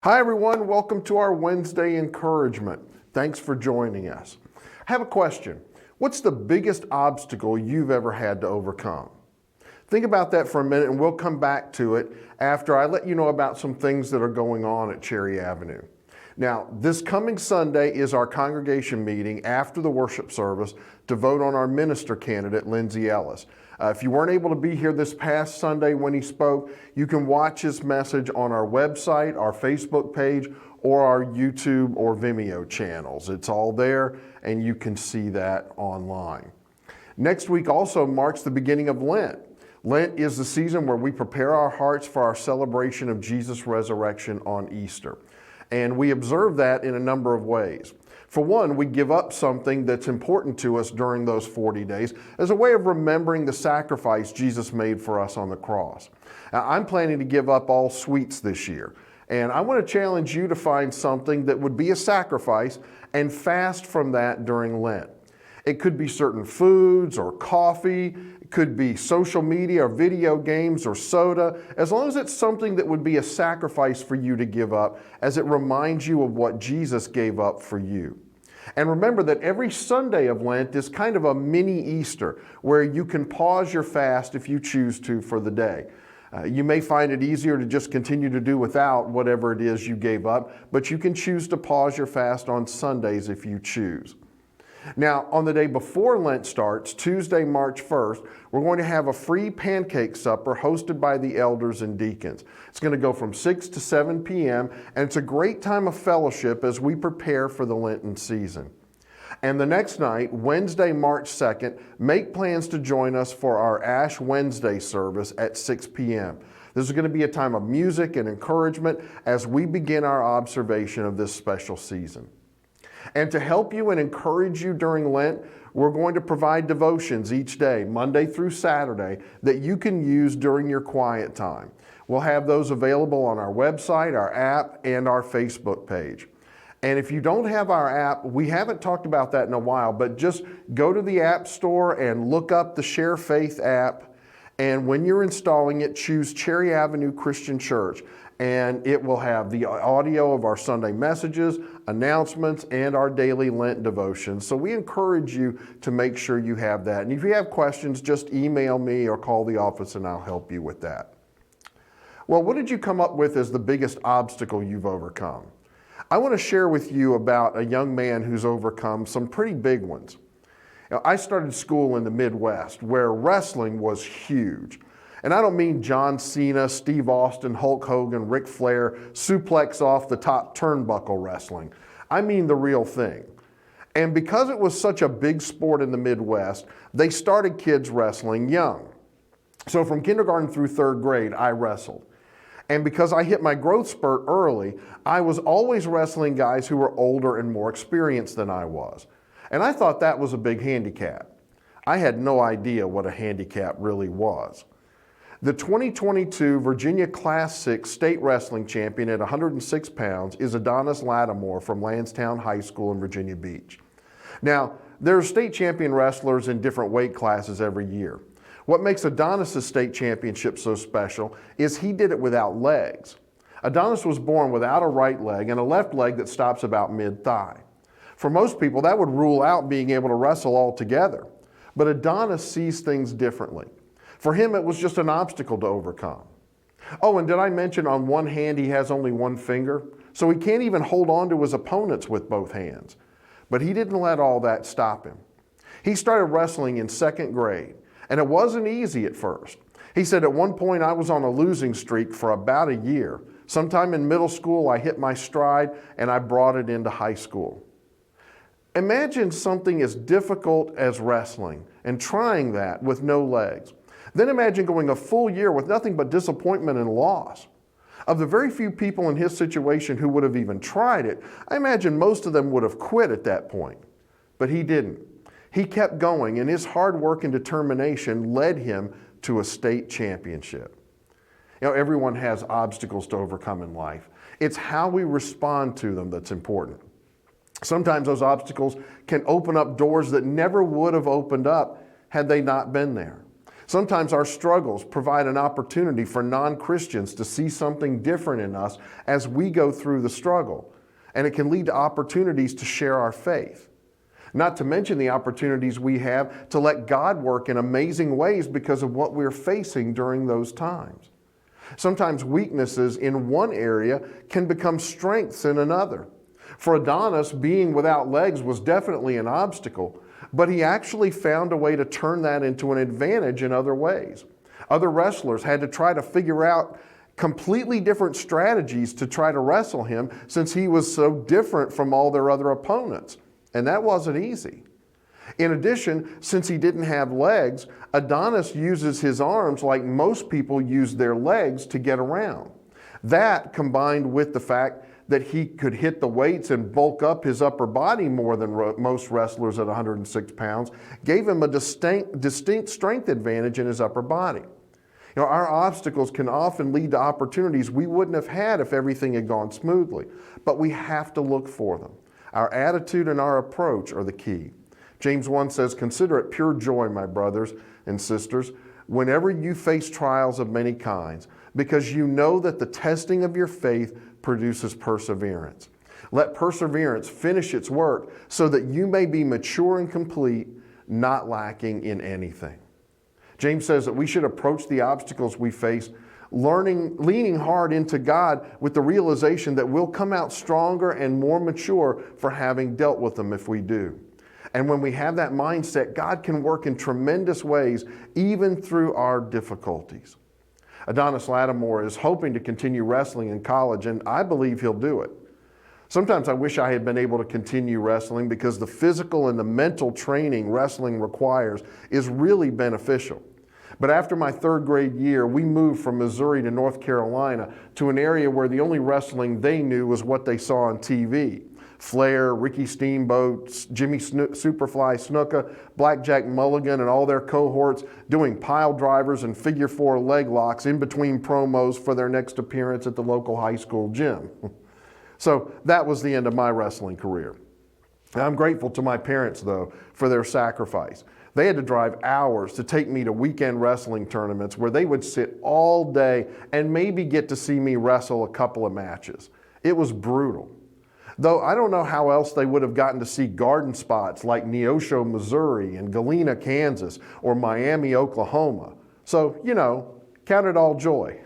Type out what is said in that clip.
Hi everyone, welcome to our Wednesday encouragement. Thanks for joining us. I have a question. What's the biggest obstacle you've ever had to overcome? Think about that for a minute and we'll come back to it after I let you know about some things that are going on at Cherry Avenue. Now, this coming Sunday is our congregation meeting after the worship service to vote on our minister candidate, Lindsay Ellis. If you weren't able to be here this past Sunday when he spoke, you can watch his message on our website, our Facebook page, or our YouTube or Vimeo channels. It's all there and you can see that online. Next week also marks the beginning of Lent. Lent is the season where we prepare our hearts for our celebration of Jesus' resurrection on Easter. And we observe that in a number of ways. For one, we give up something that's important to us during those 40 days as a way of remembering the sacrifice Jesus made for us on the cross. Now, I'm planning to give up all sweets this year, and I want to challenge you to find something that would be a sacrifice and fast from that during Lent. It could be certain foods or coffee, it could be social media or video games or soda, as long as it's something that would be a sacrifice for you to give up as it reminds you of what Jesus gave up for you. And remember that every Sunday of Lent is kind of a mini Easter where you can pause your fast if you choose to for the day. You may find it easier to just continue to do without whatever it is you gave up, but you can choose to pause your fast on Sundays if you choose. Now, on the day before Lent starts, Tuesday, March 1st, we're going to have a free pancake supper hosted by the elders and deacons. It's going to go from 6 to 7 p.m., and it's a great time of fellowship as we prepare for the Lenten season. And the next night, Wednesday, March 2nd, make plans to join us for our Ash Wednesday service at 6 p.m. This is going to be a time of music and encouragement as we begin our observation of this special season. And to help you and encourage you during Lent, we're going to provide devotions each day, Monday through Saturday, that you can use during your quiet time. We'll have those available on our website, our app, and our Facebook page. And if you don't have our app, we haven't talked about that in a while, but just go to the App Store and look up the Share Faith app. And when you're installing it, choose Cherry Avenue Christian Church. And it will have the audio of our Sunday messages, announcements, and our daily Lent devotions. So we encourage you to make sure you have that. And if you have questions, just email me or call the office and I'll help you with that. Well, what did you come up with as the biggest obstacle you've overcome? I want to share with you about a young man who's overcome some pretty big ones. Now, I started school in the Midwest where wrestling was huge. And I don't mean John Cena, Steve Austin, Hulk Hogan, Ric Flair, suplex off the top turnbuckle wrestling. I mean the real thing. And because it was such a big sport in the Midwest, they started kids wrestling young. So from kindergarten through third grade, I wrestled. And because I hit my growth spurt early, I was always wrestling guys who were older and more experienced than I was. And I thought that was a big handicap. I had no idea what a handicap really was. The 2022 Virginia Class 6 state wrestling champion at 106 pounds is Adonis Lattimore from Lansdowne High School in Virginia Beach. Now, there are state champion wrestlers in different weight classes every year. What makes Adonis' state championship so special is he did it without legs. Adonis was born without a right leg and a left leg that stops about mid-thigh. For most people, that would rule out being able to wrestle altogether. But Adonis sees things differently. For him, it was just an obstacle to overcome. Oh, and did I mention on one hand he has only one finger? So he can't even hold on to his opponents with both hands. But he didn't let all that stop him. He started wrestling in second grade, and it wasn't easy at first. He said, at one point I was on a losing streak for about a year. Sometime in middle school, I hit my stride, and I brought it into high school. Imagine something as difficult as wrestling and trying that with no legs. Then imagine going a full year with nothing but disappointment and loss. Of the very few people in his situation who would have even tried it, I imagine most of them would have quit at that point. But he didn't. He kept going, and his hard work and determination led him to a state championship. You know, everyone has obstacles to overcome in life. It's how we respond to them that's important. Sometimes those obstacles can open up doors that never would have opened up had they not been there. Sometimes our struggles provide an opportunity for non-Christians to see something different in us as we go through the struggle, and it can lead to opportunities to share our faith. Not to mention the opportunities we have to let God work in amazing ways because of what we're facing during those times. Sometimes weaknesses in one area can become strengths in another. For Adonis, being without legs was definitely an obstacle, but he actually found a way to turn that into an advantage in other ways. Other wrestlers had to try to figure out completely different strategies to try to wrestle him since he was so different from all their other opponents. And that wasn't easy. In addition, since he didn't have legs, Adonis uses his arms like most people use their legs to get around. That, combined with the fact that he could hit the weights and bulk up his upper body more than most wrestlers at 106 pounds, gave him a distinct strength advantage in his upper body. You know, our obstacles can often lead to opportunities we wouldn't have had if everything had gone smoothly, but we have to look for them. Our attitude and our approach are the key. James 1 says, "Consider it pure joy, my brothers and sisters, whenever you face trials of many kinds, because you know that the testing of your faith produces perseverance. Let perseverance finish its work so that you may be mature and complete, not lacking in anything." James says that we should approach the obstacles we face leaning hard into God with the realization that we'll come out stronger and more mature for having dealt with them if we do. And when we have that mindset, God can work in tremendous ways even through our difficulties. Adonis Lattimore is hoping to continue wrestling in college, and I believe he'll do it. Sometimes I wish I had been able to continue wrestling because the physical and the mental training wrestling requires is really beneficial. But after my third grade year, we moved from Missouri to North Carolina to an area where the only wrestling they knew was what they saw on TV. Flair, Ricky Steamboat, Jimmy Superfly Snuka, Blackjack Mulligan, and all their cohorts doing pile drivers and figure four leg locks in between promos for their next appearance at the local high school gym. So that was the end of my wrestling career. I'm grateful to my parents, though, for their sacrifice. They had to drive hours to take me to weekend wrestling tournaments where they would sit all day and maybe get to see me wrestle a couple of matches. It was brutal. Though I don't know how else they would have gotten to see garden spots like Neosho, Missouri, and Galena, Kansas, or Miami, Oklahoma. So, count it all joy.